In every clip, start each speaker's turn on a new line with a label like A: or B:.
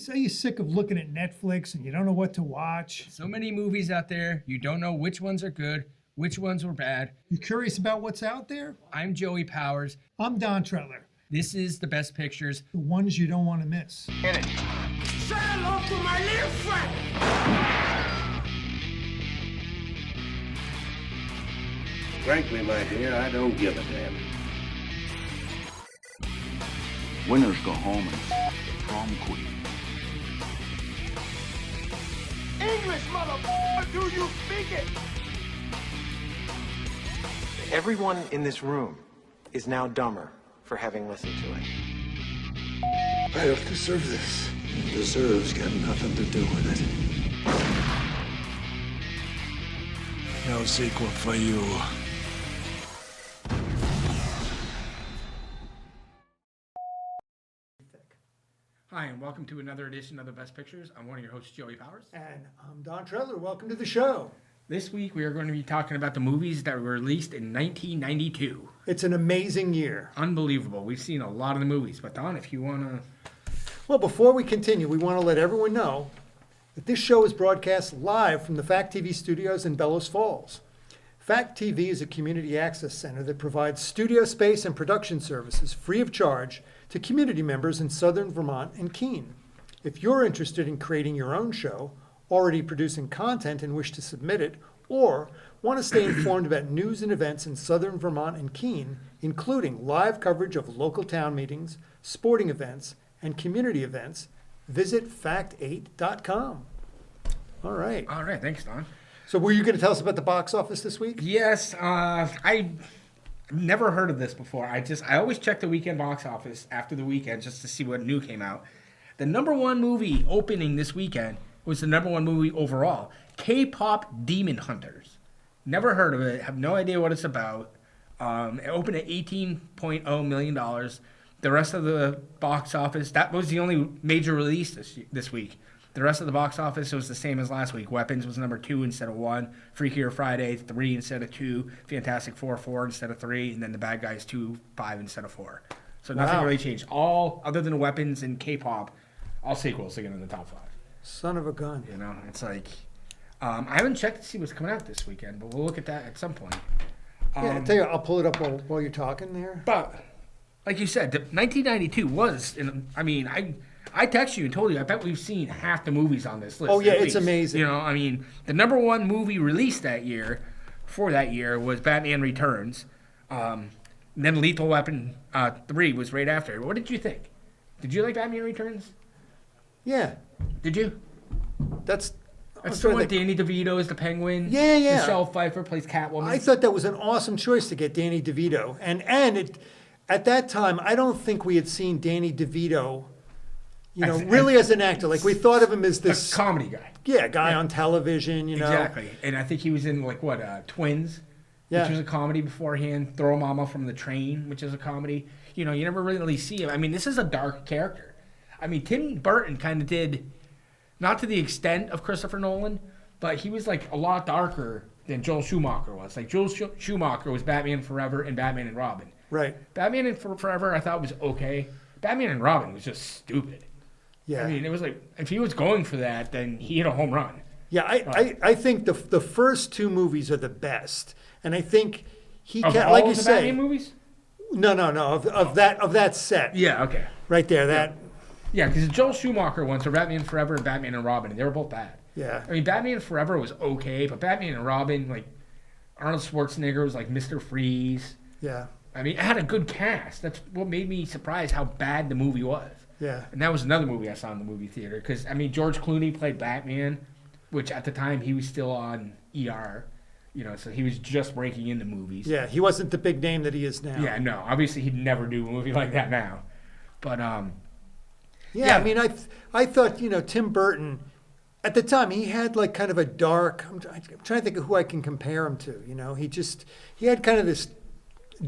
A: you sick of looking at Netflix and you don't know what to watch?
B: So many movies out there, you don't know which ones are good, which ones were bad.
A: You curious about what's out there?
B: I'm Joey Powers.
A: I'm Don Tretler.
B: This is the best pictures.
A: The ones you don't want to miss.
C: Hit it.
D: Say hello to my little friend.
C: Frankly, my dear, I don't give a damn.
E: Winners go home and prom queen.
D: English, motherfucker, do you speak it?
F: Everyone in this room is now dumber for having listened to it.
G: I don't deserve this. Deserves got nothing to do with it. No sequel for you.
B: Hi, and welcome to another edition of The Best Pictures. I'm one of your hosts, Joey Powers.
A: And I'm Don Tretler. Welcome to the show.
B: This week, we are going to be talking about the movies that were released in 1992.
A: It's an amazing year.
B: Unbelievable. We've seen a lot of the movies. But Don, if you want to...
A: Well, before we continue, we want to let everyone know that this show is broadcast live from the Fact TV studios in Bellows Falls. Fact TV is a community access center that provides studio space and production services free of charge to community members in southern Vermont and Keene. If you're interested in creating your own show, already producing content and wish to submit it, or want to stay informed about news and events in southern Vermont and Keene, including live coverage of local town meetings, sporting events, and community events, visit fact8.com. All right.
B: All right, thanks, Don.
A: So were you going to tell us about the box office this week?
B: Yes, I never heard of this before. I always check the weekend box office after the weekend just to see what new came out. The number one movie opening this weekend was the number one movie overall, K-Pop Demon Hunters. Never heard of it. Have no idea what it's about. It opened at $18.0 million. The rest of the box office, that was the only major release this week. The rest of the box office was the same as last week. Weapons was number 2 instead of 1. Freakier Friday, 3 instead of 2. Fantastic Four, 4 instead of 3. And then The Bad Guys 2, 5 instead of 4. So nothing really changed. All, other than Weapons and K-pop, all sequels again in the top 5.
A: Son of a gun.
B: You know, it's like, I haven't checked to see what's coming out this weekend, but we'll look at that at some point.
A: Yeah, I'll tell you, I'll pull it up while you're talking there.
B: But, like you said, 1992 was, I texted you and told you, I bet we've seen half the movies on this list.
A: Oh, yeah, it's amazing.
B: You know, I mean, the number one movie released that year, was Batman Returns. Then Lethal Weapon 3 was right after. What did you think? Did you like Batman Returns?
A: Yeah.
B: Did you?
A: That's
B: the one Danny DeVito is the Penguin.
A: Yeah.
B: Michelle Pfeiffer plays Catwoman.
A: I thought that was an awesome choice to get Danny DeVito. And at that time, I don't think we had seen Danny DeVito, really as an actor. Like, we thought of him as this...
B: a comedy guy.
A: Yeah, guy on television,
B: Exactly. And I think he was in, Twins, which was a comedy beforehand. Throw Mama from the Train, which is a comedy. You never really see him. I mean, this is a dark character. I mean, Tim Burton kind of did, not to the extent of Christopher Nolan, but he was, a lot darker than Joel Schumacher was. Like, Joel Schumacher was Batman Forever and Batman and Robin.
A: Right.
B: Batman and Forever I thought was okay. Batman and Robin was just stupid.
A: Yeah.
B: I mean, it was like, if he was going for that, then he hit a home run.
A: Yeah, I think the first two movies are the best. And I think he
B: can,
A: like you say.
B: Batman movies?
A: No, of that set.
B: Yeah, okay.
A: Right there, that.
B: Yeah, because the Joel Schumacher ones are Batman Forever and Batman and Robin, and they were both bad.
A: Yeah.
B: I mean, Batman Forever was okay, but Batman and Robin, Arnold Schwarzenegger was like Mr. Freeze.
A: Yeah.
B: I mean, it had a good cast. That's what made me surprised how bad the movie was.
A: Yeah.
B: And that was another movie I saw in the movie theater. Because, George Clooney played Batman, which at the time he was still on ER. So he was just breaking into movies.
A: Yeah, he wasn't the big name that he is now.
B: Yeah, no. Obviously, he'd never do a movie like that now. But,
A: Yeah, I mean, I thought, Tim Burton, at the time, he had kind of a dark, I'm trying to think of who I can compare him to, he had kind of this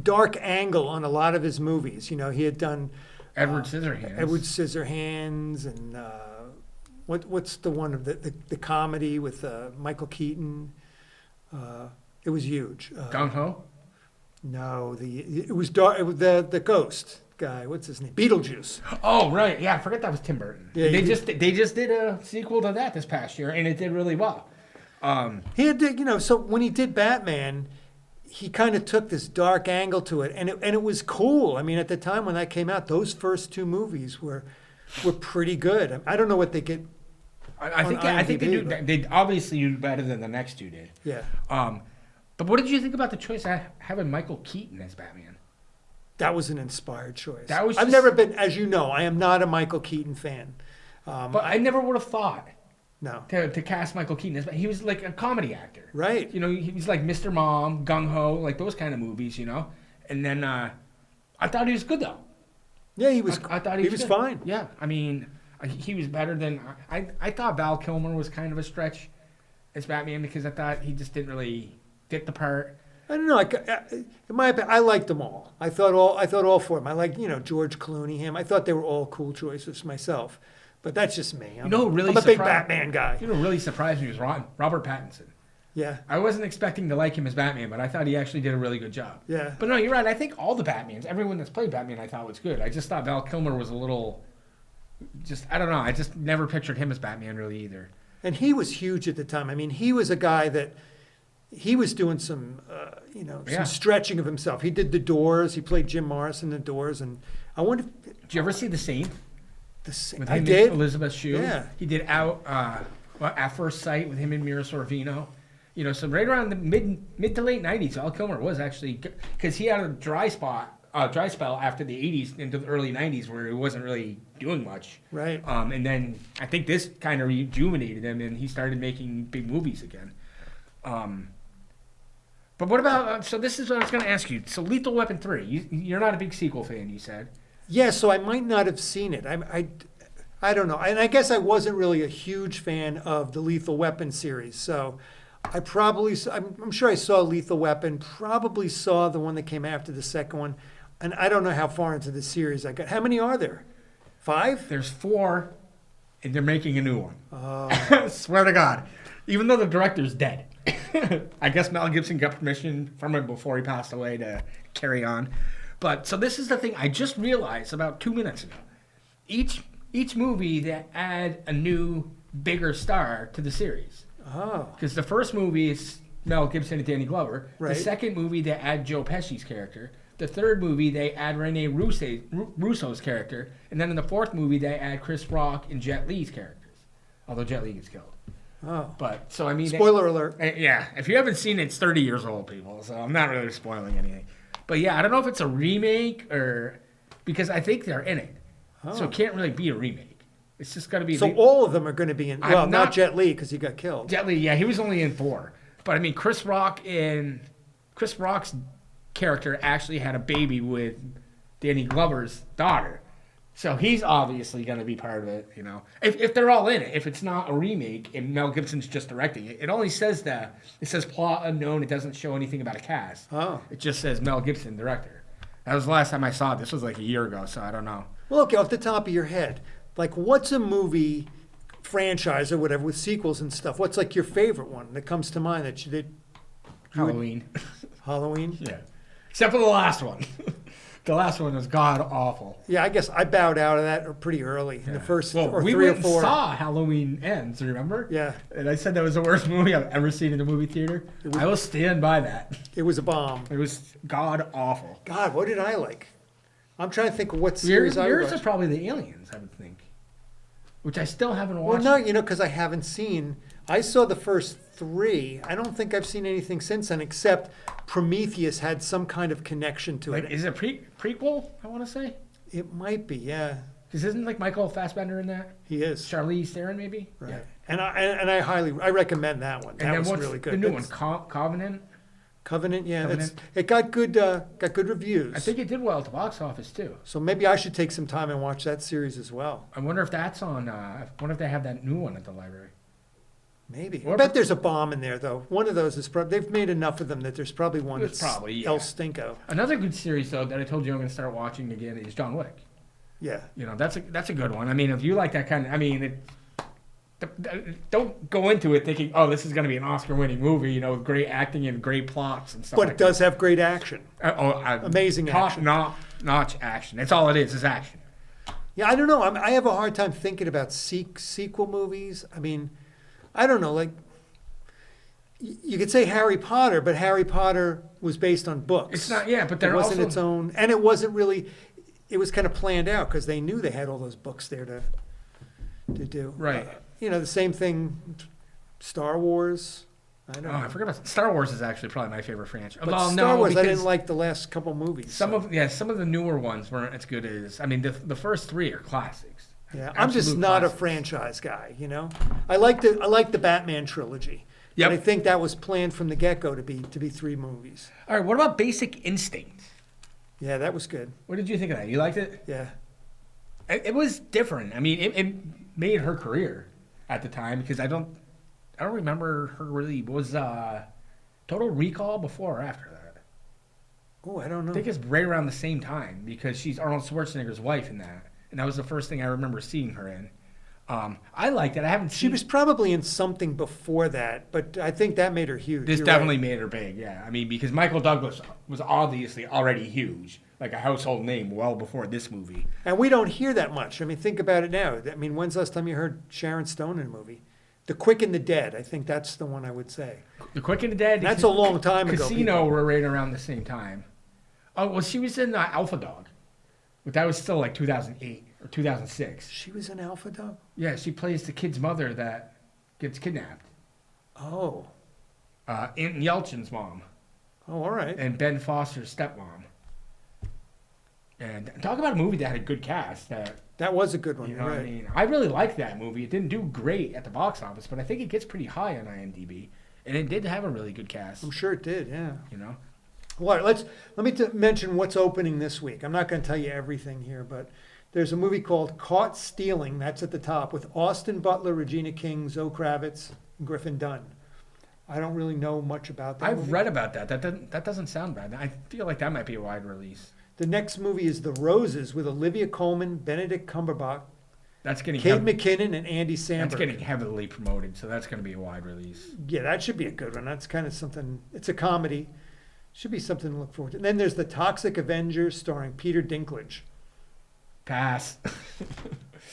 A: dark angle on a lot of his movies. He had done
B: Edward Scissorhands
A: and what's the one of the comedy with Michael Keaton? It was huge.
B: Gung Ho?
A: No, it was dark. It was the Ghost. guy. What's his name? Beetlejuice.
B: Oh, right. Yeah, I forgot that was Tim Burton.
A: Yeah,
B: they just did a sequel to that this past year, and it did really well.
A: He had to, so when he did Batman, he kind of took this dark angle to it, and it was cool. I mean, at the time when that came out, those first two movies were pretty good. I don't know what they get.
B: I think they do. They obviously do better than the next two did.
A: Yeah.
B: But what did you think about the choice of having Michael Keaton as Batman?
A: That was an inspired choice.
B: I've
A: never been, as you know, I am not a Michael Keaton fan.
B: But I never would have thought
A: No.
B: to cast Michael Keaton as he was like a comedy actor.
A: Right.
B: You know, he was like Mr. Mom, Gung Ho, like those kind of movies, you know. And then I thought he was good though.
A: Yeah, he was.
B: I thought
A: he was
B: good.
A: fine.
B: Yeah, I mean, he was better than I thought. Val Kilmer was kind of a stretch as Batman because I thought he just didn't really fit the part.
A: I don't know. In my opinion, I liked them all. I thought all four of them. I liked, George Clooney, him. I thought they were all cool choices myself. But that's just me. I'm a big Batman guy.
B: You know, what really surprised me was Robert Pattinson.
A: Yeah.
B: I wasn't expecting to like him as Batman, but I thought he actually did a really good job.
A: Yeah.
B: But no, you're right. I think all the Batmans, everyone that's played Batman, I thought was good. I just thought Val Kilmer was a little, I don't know. I just never pictured him as Batman really either.
A: And he was huge at the time. I mean, he was a guy that he was doing some, some stretching of himself. He did The Doors. He played Jim Morrison in The Doors. And I wonder if...
B: Did you ever see The Scene? With him
A: I did.
B: And Elizabeth Shue.
A: Yeah.
B: He did At First Sight with him and Mira Sorvino. You know, so right around the mid to late 90s, Val Kilmer was actually... Because he had a dry spell after the 80s into the early 90s where he wasn't really doing much.
A: Right.
B: And then I think this kind of rejuvenated him and he started making big movies again. But what about... so this is what I was going to ask you. So Lethal Weapon 3, you're not a big sequel fan, you said. Yeah,
A: so I might not have seen it. I don't know. And I guess I wasn't really a huge fan of the Lethal Weapon series. So I'm sure I saw Lethal Weapon, probably saw the one that came after the second one. And I don't know how far into the series I got. How many are there? 5?
B: There's 4, and they're making a new one. Oh. Swear to God. Even though the director's dead. I guess Mel Gibson got permission from him before he passed away to carry on. But so this is the thing I just realized about 2 minutes ago. Each movie they add a new bigger star to the series.
A: Oh.
B: Because the first movie is Mel Gibson and Danny Glover.
A: Right.
B: The second movie they add Joe Pesci's character. The third movie they add Rene Russo's character. And then in the fourth movie they add Chris Rock and Jet Li's characters. Although Jet Li gets killed.
A: Oh.
B: But so I mean
A: spoiler alert.
B: Yeah. If you haven't seen it, it's 30 years old, people. So I'm not really spoiling anything. But yeah, I don't know if it's a remake or because I think they're in it, so it can't really be a remake. It's just got to be.
A: So all of them are going to be in. Well, not Jet Li because he got killed.
B: Jet Li, yeah, he was only in 4. But I mean, Chris Rock's character actually had a baby with Danny Glover's daughter, so he's obviously going to be part of it. You know, if they're all in it, if it's not a remake and Mel Gibson's just directing it, it only says that it says plot unknown. It doesn't show anything about a cast.
A: Oh,
B: it just says Mel Gibson director. That was the last time I saw it. This was like a year ago, so I don't know.
A: Well, okay, off the top of your head, like what's a movie franchise or whatever with sequels and stuff? What's like your favorite one that comes to mind that you did?
B: Halloween.
A: Halloween?
B: Yeah. Except for the last one. The last one was god awful.
A: Yeah, I guess I bowed out of that pretty early in the first or
B: we
A: 3 or
B: went
A: 4.
B: And saw Halloween Ends, remember?
A: Yeah.
B: And I said that was the worst movie I've ever seen in the movie theater. I will stand by that.
A: It was a bomb.
B: It was god awful.
A: God, what did I like? I'm trying to think of what series I watched.
B: Yours are probably the Aliens, I would think. Which I still haven't watched.
A: Well, no, because I haven't seen. I saw the first 3. I don't think I've seen anything since then, except Prometheus had some kind of connection to it.
B: Is it prequel, I want to say?
A: It might be, yeah.
B: Because isn't like Michael Fassbender in that?
A: He is.
B: Charlize Theron, maybe?
A: Right. Yeah. And I recommend that one. That was really good.
B: The new one, Covenant?
A: Covenant, yeah. It got good reviews.
B: I think it did well at the box office, too.
A: So maybe I should take some time and watch that series as well.
B: I wonder if that's on, if they have that new one at the library.
A: Maybe. I bet there's a bomb in there, though. One of those is probably, they've made enough of them that there's probably one that's El Stinko.
B: Another good series, though, that I told you I'm going to start watching again is John Wick.
A: Yeah.
B: You know, that's a good one. I mean, if you like that kind of, I mean, don't go into it thinking, oh, this is going to be an Oscar-winning movie, you know, with great acting and great plots and stuff.
A: But
B: like
A: it does have great action. Amazing action.
B: Top-notch action. That's all it is action.
A: Yeah, I don't know. I have a hard time thinking about sequel movies. I mean, I don't know. Like, you could say Harry Potter, but Harry Potter was based on books.
B: It's not, yeah, but
A: it wasn't its own, and it wasn't really. It was kind of planned out because they knew they had all those books there to do.
B: Right.
A: The same thing. Star Wars. I don't know.
B: I forgot about Star Wars. Is actually probably my favorite franchise.
A: But Star Wars, I didn't like the last couple movies.
B: Some of the newer ones weren't as good as. I mean, the first three are classics.
A: Yeah, I'm just not a franchise guy. I like the Batman trilogy.
B: Yep.
A: But I think that was planned from the get-go to be 3 movies.
B: All right. What about Basic Instinct?
A: Yeah, that was good.
B: What did you think of that? You liked it?
A: Yeah.
B: It was different. I mean, it made her career at the time because I don't remember her really. Was Total Recall before or after that?
A: Oh, I don't know.
B: I think it's right around the same time because she's Arnold Schwarzenegger's wife in that, and that was the first thing I remember seeing her in. I liked it. I haven't seen.
A: She was probably in something before that, but I think that made her huge.
B: This definitely made her big. Yeah, I mean because Michael Douglas was obviously already huge, like a household name, well before this movie.
A: And we don't hear that much. I mean, think about it now. I mean, when's the last time you heard Sharon Stone in a movie? The Quick and the Dead. I think that's the one I would say.
B: The Quick and the Dead.
A: That's a long time ago.
B: Casino were right around the same time. Oh well, she was in Alpha Dog, but that was still like 2008 or 2006.
A: She was in Alpha Dog?
B: Yeah, she plays the kid's mother that gets kidnapped.
A: Oh.
B: Aunt Yelchin's mom.
A: Oh, all right.
B: And Ben Foster's stepmom. And talk about a movie that had a good cast.
A: That was a good one.
B: You know
A: right.
B: what I mean? I really liked that movie. It didn't do great at the box office, but I think it gets pretty high on IMDb. And it did have a really good cast.
A: I'm sure it did, yeah.
B: You know?
A: Well, let me mention what's opening this week. I'm not going to tell you everything here, but there's a movie called Caught Stealing, that's at the top, with Austin Butler, Regina King, Zoe Kravitz, and Griffin Dunn. I don't really know much about that movie.
B: read about that. That doesn't sound bad. I feel like that might be a wide release.
A: The next movie is The Roses with Olivia Colman, Benedict Cumberbatch,
B: That's getting
A: Kate McKinnon, and Andy Samberg.
B: That's getting heavily promoted, so that's going to be a wide release.
A: Yeah, that should be a good one. That's kind of something. It's a comedy. Should be something to look forward to. And then there's The Toxic Avenger starring Peter Dinklage.
B: Pass.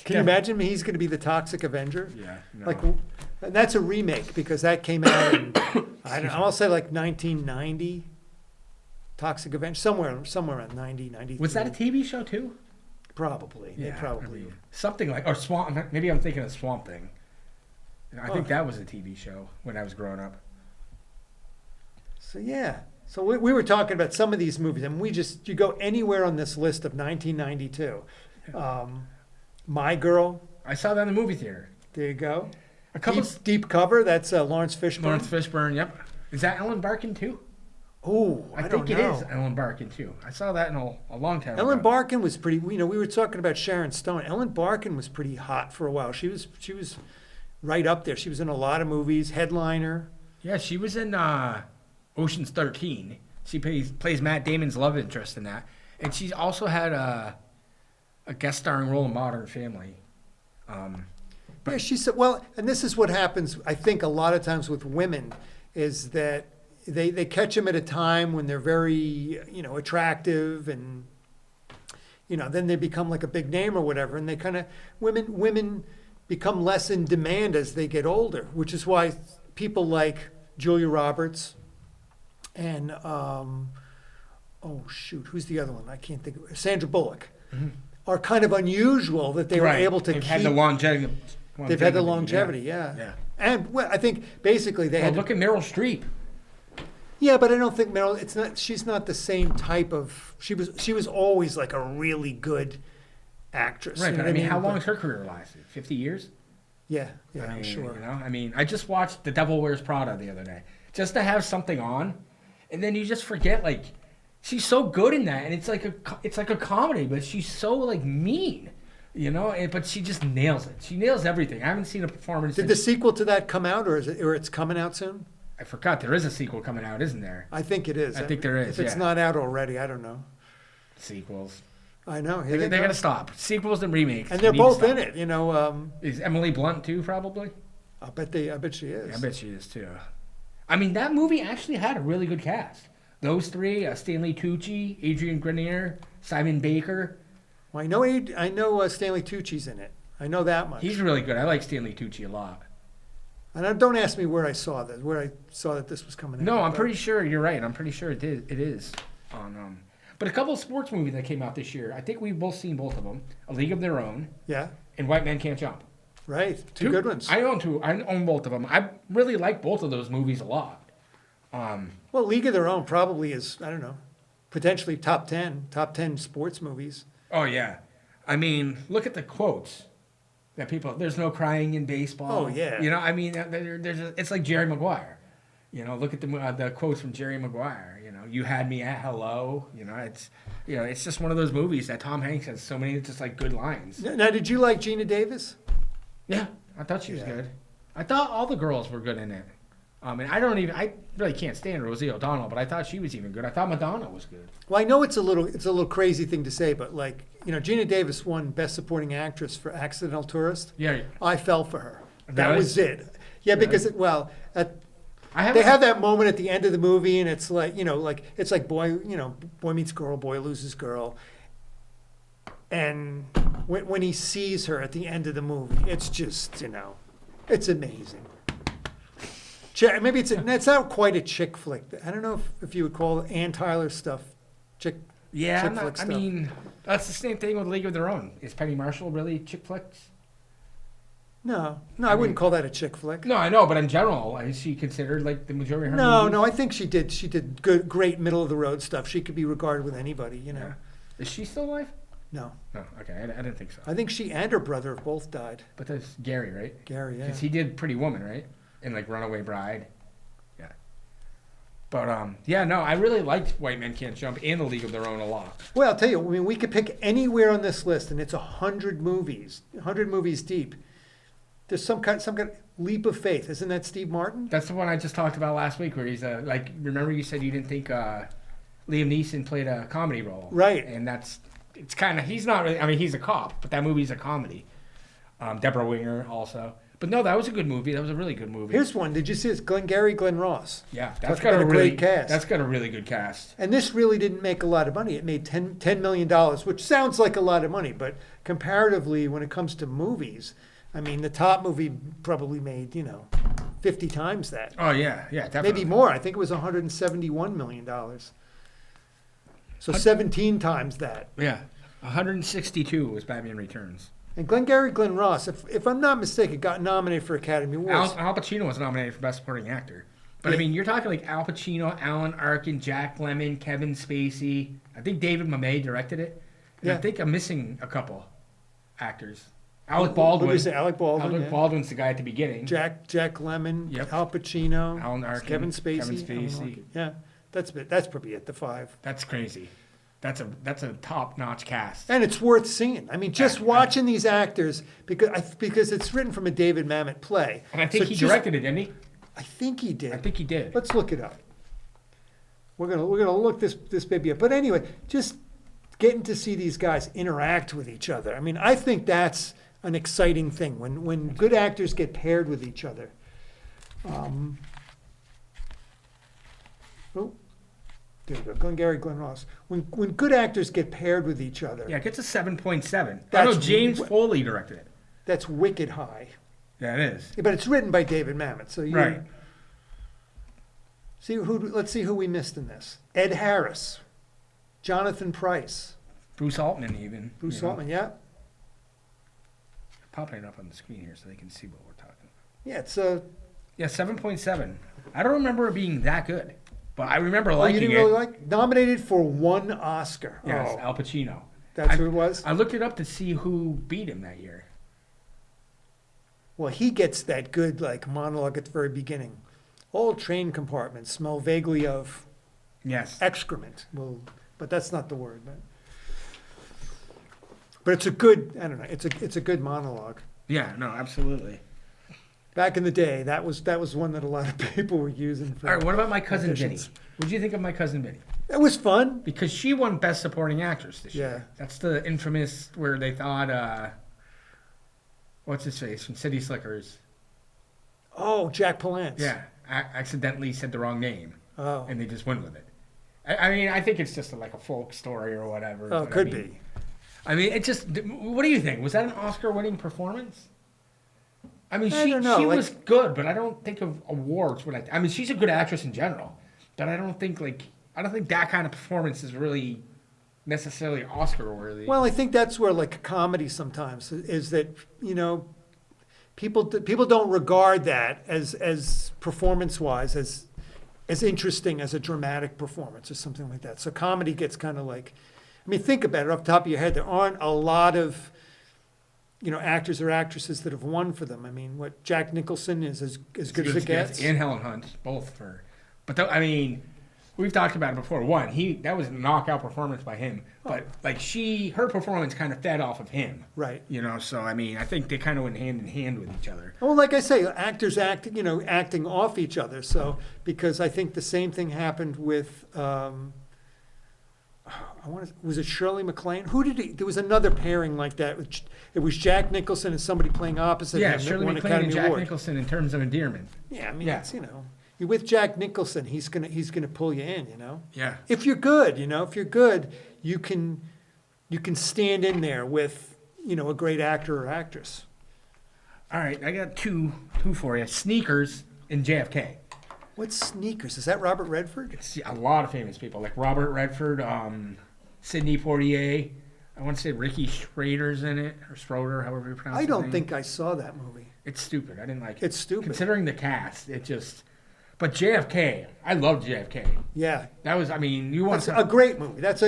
A: Can you imagine he's going to be the Toxic Avenger?
B: Yeah. No.
A: Like, and that's a remake because that came out in, I'll say like 1990. Toxic Avenger, somewhere around 90, 93.
B: Was that a TV show too?
A: Probably.
B: Yeah,
A: They probably.
B: I mean, something like, or Swamp, maybe I'm thinking of Swamp Thing. I think that was a TV show when I was growing up.
A: So, yeah. So we were talking about some of these movies, and you go anywhere on this list of 1992. My Girl.
B: I saw that in the movie theater.
A: There you go.
B: A couple
A: Deep Cover, that's Lawrence Fishburne.
B: Lawrence Fishburne, yep. Is that Ellen Barkin too?
A: Oh,
B: I think it is Ellen Barkin too. I saw that in a long time ago.
A: Ellen Barkin was pretty. We were talking about Sharon Stone. Ellen Barkin was pretty hot for a while. She was right up there. She was in a lot of movies. Headliner.
B: Yeah, she was in Ocean's 13. She plays Matt Damon's love interest in that, and she's also had a guest starring role in Modern Family.
A: Yeah, she said. Well, and this is what happens. I think a lot of times with women is that they catch them at a time when they're very attractive, and then they become like a big name or whatever, and they kind of women become less in demand as they get older, which is why people like Julia Roberts and who's the other one? I can't think of. Sandra Bullock are kind of unusual that they were able to
B: They've
A: keep.
B: had the longevity.
A: They've had the longevity, yeah. And I think basically they had.
B: Look at Meryl Streep.
A: Yeah, but I don't think Meryl. It's not. She's not the same type of. She was always like a really good actress.
B: Right,
A: you know
B: but I mean, how long
A: But-
B: has her career lasted? 50 years?
A: Yeah,
B: I mean,
A: I'm sure.
B: I mean, I just watched The Devil Wears Prada the other day, just to have something on, and then you just forget like she's so good in that, and it's like a comedy, but she's so like mean, but she just nails it. She nails everything. I haven't seen a performance.
A: Did the sequel to that come out, or it's coming out soon?
B: I forgot there is a sequel coming out, isn't there?
A: I think it is.
B: I think there is.
A: If it's not out already, I don't know.
B: Sequels.
A: I know.
B: They got to stop. Sequels and remakes.
A: And they're
B: need to
A: both
B: stop.
A: in it, you know.
B: Is Emily Blunt too, probably?
A: I bet she is.
B: I bet she is too. I mean, that movie actually had a really good cast. Those three: Stanley Tucci, Adrian Grenier, Simon Baker.
A: Well, I know Stanley Tucci's in it. I know that much.
B: He's really good. I like Stanley Tucci a lot.
A: And don't ask me where I saw that this was coming out.
B: No, I'm
A: but-
B: pretty sure you're right. I'm pretty sure it is on. But a couple of sports movies that came out this year. I think we've both seen both of them: A League of Their Own
A: Yeah,
B: and White Men Can't Jump.
A: right. Two good ones.
B: I own both of them. I really like both of those movies a lot.
A: Well, League of Their Own probably is, I don't know, potentially top 10 sports movies.
B: Oh yeah, I mean, look at the quotes that people. There's no crying in baseball.
A: Oh, yeah.
B: You know, I mean, it's like Jerry Maguire. You know, look at the quotes from Jerry Maguire. You know, you had me at hello. You know, it's just one of those movies that Tom Hanks has so many just like good lines.
A: Now, did you like Gina Davis?
B: Yeah, I thought she was
A: Yeah.
B: good. I thought all the girls were good in it. And I really can't stand Rosie O'Donnell, but I thought she was even good. I thought Madonna was good.
A: Well, I know it's a little crazy thing to say, but like, you know, Gina Davis won Best Supporting Actress for Accidental Tourist.
B: Yeah.
A: I fell for her. That
B: Really?
A: was it. Yeah, because
B: I
A: they have that moment at the end of the movie, and it's like, you know, like it's like boy meets girl, boy loses girl, and when he sees her at the end of the movie, it's just, you know, it's amazing. Maybe it's not quite a chick flick. I don't know if you would call Ann Tyler stuff chick.
B: Yeah,
A: chick flick
B: I
A: stuff.
B: mean, that's the same thing with League of Their Own. Is Penny Marshall really chick flicks?
A: No, I wouldn't call that a chick flick.
B: No, I know, but in general, is she considered like the majority of her
A: No,
B: movies?
A: no, I think she did great middle of the road stuff. She could be regarded with anybody, you know.
B: Yeah. Is she still alive?
A: No,
B: No, okay, I didn't think so.
A: I think she and her brother have both died.
B: But that's Gary, right?
A: Gary, yeah.
B: Because he did Pretty Woman, right? And like Runaway Bride. Yeah. But yeah, no, I really liked White Men Can't Jump and The League of Their Own a lot.
A: Well, I'll tell you, I mean, we could pick anywhere on this list, and it's 100 movies deep. There's some kind of leap of faith. Isn't that Steve Martin?
B: That's the one I just talked about last week, where he's like. Remember, you said you didn't think Liam Neeson played a comedy role,
A: Right.
B: And it's kind of, he's not really. I mean, he's a cop, but that movie's a comedy. Deborah Winger also, but no, that was a good movie. That was a really good movie.
A: Here's one. Did you see it? Glengarry Glen Ross.
B: Yeah,
A: Talk
B: that's got
A: about
B: a
A: great cast.
B: That's got a really good cast.
A: And this really didn't make a lot of money. It made $10 million, which sounds like a lot of money, but comparatively, when it comes to movies, I mean, the top movie probably made, 50 times that.
B: Oh yeah, definitely.
A: Maybe more. I think it was $171 million. So 17 times that.
B: Yeah, 162 was Batman Returns.
A: And Glengarry Glen Ross, if I'm not mistaken, got nominated for Academy Awards.
B: Al Pacino was nominated for Best Supporting Actor. But I mean, you're talking like Al Pacino, Alan Arkin, Jack Lemmon, Kevin Spacey. I think David Mamet directed it. And
A: Yeah.
B: I think I'm missing a couple actors. Alec Baldwin.
A: What did you say? Alec Baldwin.
B: Alec
A: yeah.
B: Baldwin's the guy at the beginning.
A: Jack Lemmon,
B: Yep.
A: Al Pacino,
B: Alan Arkin,
A: Kevin Spacey.
B: Kevin
A: Alan
B: Spacey.
A: Arkin. Yeah, that's probably at the 5.
B: That's crazy. That's a top-notch cast.
A: And it's worth seeing. I mean, just watching these actors because it's written from a David Mamet play.
B: And I think
A: So
B: he
A: just-
B: directed it, didn't he?
A: I think he did.
B: I think he did.
A: Let's look it up. We're gonna look this baby up. But anyway, just getting to see these guys interact with each other. I mean, I think that's an exciting thing when good actors get paired with each other. There we go. Glengarry Glen Ross. When good actors get paired with each other,
B: Yeah, it gets a 7.7. I
A: That's
B: know James Foley directed it.
A: that's wicked high.
B: Yeah, it is.
A: But it's written by David Mamet, so you
B: Right.
A: Let's see who we missed in this. Ed Harris, Jonathan Pryce,
B: Bruce Altman even.
A: Bruce
B: you know.
A: Altman. Yeah,
B: Popping it up on the screen here so they can see what we're talking about.
A: yeah. It's
B: Yeah, 7.7. I don't remember it being that good, but I remember
A: you
B: liking
A: didn't
B: it.
A: really like nominated for 1 Oscar.
B: Yes,
A: Oh,
B: Al Pacino.
A: that's who it was.
B: I looked it up to see who beat him that year.
A: Well, he gets that good monologue at the very beginning. All train compartments smell vaguely of
B: Yes.
A: excrement. Well, but that's not the word. But it's a good. I don't know. It's a good monologue.
B: Yeah, no, absolutely.
A: Back in the day, that was one that a lot of people were using for.
B: All right, what about My Cousin Vinny?
A: auditions.
B: What did you think of My Cousin Vinny?
A: It was fun.
B: Because she won Best Supporting Actress this
A: Yeah.
B: year. That's the infamous where they thought, what's his face from City Slickers?
A: Oh, Jack Palance.
B: Yeah, accidentally said the wrong name.
A: Oh.
B: And they just went with it. I mean, I think it's just like a folk story or whatever.
A: Oh,
B: but
A: could
B: I mean,
A: be.
B: I mean, it just. What do you think? Was that an Oscar-winning performance? I mean,
A: I
B: she
A: don't know, like-
B: was good, but I don't think of awards when I mean, she's a good actress in general, but I don't think that kind of performance is really necessarily Oscar-worthy.
A: Well, I think that's where like comedy sometimes is that, you know, people don't regard that as performance-wise as interesting as a dramatic performance or something like that. So comedy gets kind of like, I mean, think about it off the top of your head. There aren't a lot of, you know, actors or actresses that have won for them. I mean, what Jack Nicholson is as good as it gets.
B: And Helen Hunt, both for. But I mean, we've talked about it before. That was a knockout performance by him. But like her performance kind of fed off of him.
A: Right.
B: You know, so I mean, I think they kind of went hand in hand with each other.
A: Well, like I say, actors acting off each other. So because I think the same thing happened with, was it Shirley MacLaine? There was another pairing like that. It was Jack Nicholson and somebody playing opposite him.
B: Yeah,
A: that
B: Shirley
A: won
B: MacLaine and
A: Academy
B: Jack
A: Award.
B: Nicholson in terms of endearment.
A: Yeah, I mean,
B: Yeah.
A: it's, you know, you're with Jack Nicholson, he's gonna pull you in, you know.
B: Yeah.
A: If you're good, you can stand in there with, you know, a great actor or actress.
B: All right, I got two for you. Sneakers and JFK.
A: What's Sneakers? Is that Robert Redford?
B: It's a lot of famous people like Robert Redford, Sidney Poitier. I want to say Ricky Schrader's in it, or Schroeder, however you pronounce it.
A: I don't think I saw that movie.
B: It's stupid. I didn't like it.
A: It's stupid.
B: Considering the cast, it just. But JFK, I loved JFK.
A: Yeah,
B: That was, I mean, you want
A: that's
B: to
A: a great movie. That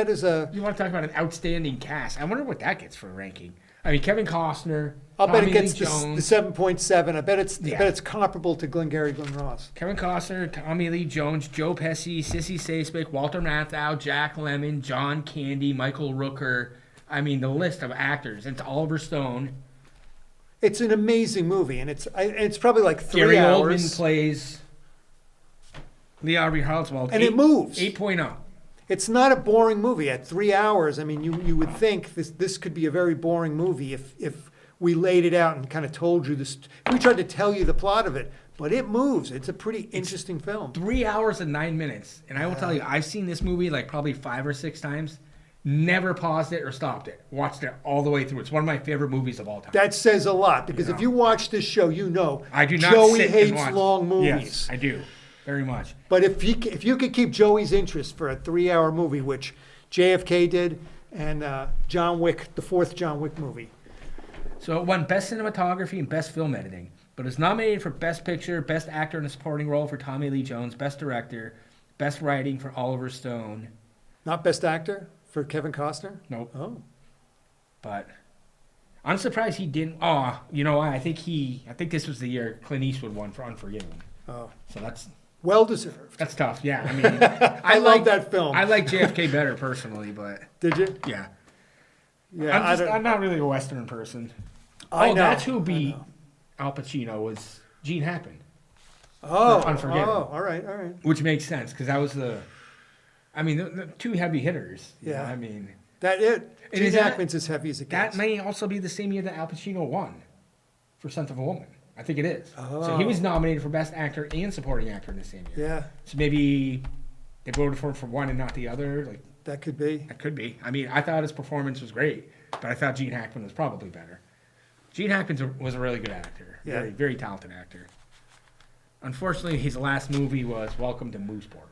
A: is a.
B: you want to talk about an outstanding cast? I wonder what that gets for a ranking. I mean, Kevin Costner.
A: I'll bet
B: Tommy
A: it gets
B: Lee
A: the
B: Jones,
A: 7.7. I bet
B: Yeah.
A: it's comparable to Glengarry Glen Ross.
B: Kevin Costner, Tommy Lee Jones, Joe Pesci, Sissy Spacek, Walter Matthau, Jack Lemmon, John Candy, Michael Rooker. I mean, the list of actors. It's Oliver Stone.
A: It's an amazing movie, and it's probably like 3
B: Gary
A: hours.
B: Oldman plays Lee Harvey Oswald.
A: And it moves.
B: 8.0.
A: It's not a boring movie at 3 hours. I mean, you would think this could be a very boring movie if we laid it out and kind of told you this. We tried to tell you the plot of it, but it moves. It's a pretty interesting film.
B: 3 hours and 9 minutes. And I will tell you, I've seen this movie like probably 5 or 6 times. Never paused it or stopped it. Watched it all the way through. It's one of my favorite movies of all time.
A: That says a lot because
B: Yeah.
A: if you watch this show, you know
B: I do not
A: Joey
B: sit and
A: hates
B: watch.
A: long movies.
B: Yes, I do. Very much.
A: But if you could keep Joey's interest for a 3-hour movie, which JFK did, and John Wick, the 4th John Wick movie.
B: So it won Best Cinematography and Best Film Editing. But it's nominated for Best Picture, Best Actor in a Supporting Role for Tommy Lee Jones, Best Director, Best Writing for Oliver Stone.
A: Not Best Actor for Kevin Costner?
B: Nope.
A: Oh.
B: But I'm surprised he didn't. Oh, you know what? I think this was the year Clint Eastwood won for Unforgiven.
A: Oh.
B: So that's
A: Well deserved.
B: tough. Yeah, I mean,
A: I love that film.
B: I like JFK better personally, but
A: Did you?
B: yeah,
A: Yeah,
B: I'm not really a Western person.
A: I know.
B: That's who
A: I
B: beat
A: know.
B: Al Pacino was Gene Hackman,
A: Oh,
B: Unforgiven.
A: all right.
B: which makes sense because that was the two heavy hitters. you
A: Yeah.
B: know, I mean,
A: And Gene
B: is that-
A: Hackman's as heavy as it
B: that
A: gets.
B: may also be the same year that Al Pacino won for Scent of a Woman. I think it is. So he was
A: Oh.
B: nominated for Best Actor and Supporting Actor in the same year.
A: Yeah,
B: So maybe they voted for him for one and not the other. Like
A: that could be.
B: that could be. I mean, I thought his performance was great, but I thought Gene Hackman was probably better. Gene Hackman was a really good actor.
A: Yeah.
B: Very, very talented actor. Unfortunately, his last movie was Welcome to Mooseport,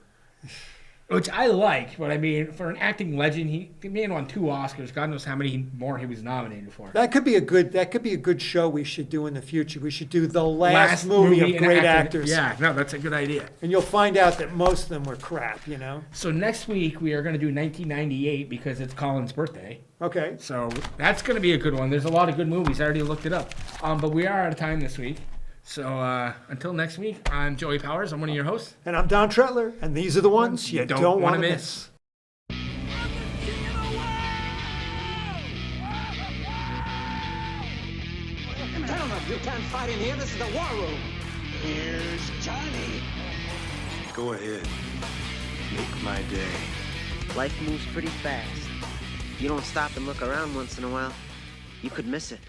B: which I like, but I mean, for an acting legend, the man won 2 Oscars. God knows how many more he was nominated for.
A: That could be a good show we should do in the future. We should do the last movie of
B: and
A: great
B: actor-
A: actors.
B: Yeah, no, that's a good idea.
A: And you'll find out that most of them were crap, you know?
B: So next week we are going to do 1998 because it's Colin's birthday.
A: Okay.
B: So that's going to be a good one. There's a lot of good movies. I already looked it up. But we are out of time this week. So until next week, I'm Joey Powers. I'm one of your hosts.
A: And I'm Don Tretler, and these are the ones you don't want to miss.
H: Gentlemen, you can't fight in here. This is the war room. Here's Johnny.
G: Go ahead.
C: Make my day.
I: Life moves pretty fast. You don't stop and look around once in a while, you could miss it.